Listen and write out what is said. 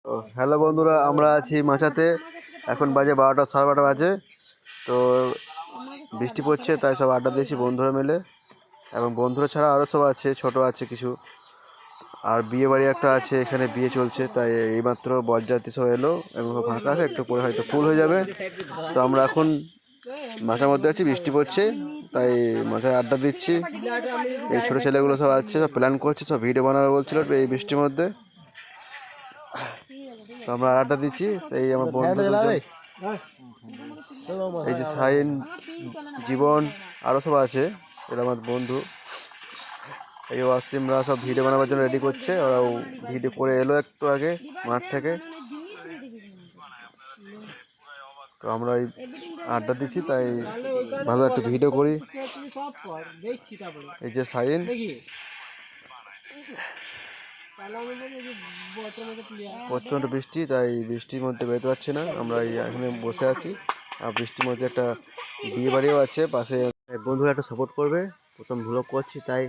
তো হ্যালো বন্ধুরা, আমরা আছি মাচাতে। এখন বাজে 12টা, সাড়ে 12টা বাজে। তো বৃষ্টি পড়ছে, তাই সব আড্ডা দিয়েছি বন্ধুরা মিলে। এবং বন্ধুরা ছাড়া আরও সব আছে, ছোট আছে কিছু। আর বিয়ে বাড়ি একটা আছে, এখানে বিয়ে চলছে, তাই এইমাত্র বরযাত্রী সব এলো এবং সব ফাঁকা আছে, একটু পরে হয়তো ফুল হয়ে যাবে। তো আমরা এখন মাথার মধ্যে আছি, বৃষ্টি পড়ছে, তাই মাথায় আড্ডা দিচ্ছি। এই ছোটো ছেলেগুলো সব আছে, সব প্ল্যান করছে, সব ভিডিও বানাবে বলছিল এই বৃষ্টির মধ্যে। তো আমরা আড্ডা দিচ্ছি, সেই আমার বন্ধু দুজন, এই যে সাইন, জীবন, আরও সব আছে, এরা আমার বন্ধু। এই ওয়াসিমরা সব ভিডিও বানাবার জন্য রেডি করছে, ওরাও ভিডিও করে এলো একটু আগে মাঠ থেকে। তো আমরা এই আড্ডা দিচ্ছি, তাই ভালো একটা ভিডিও করি। এই যে সাইন, প্রচণ্ড বৃষ্টি, তাই বৃষ্টির মধ্যে বেরোতে পারছি না। আমরা এখানে বসে আছি, আর বৃষ্টির মধ্যে একটা বিয়ে বাড়িও আছে পাশে। বন্ধুরা একটা সাপোর্ট করবে, প্রথম ভ্লগ করছি তাই।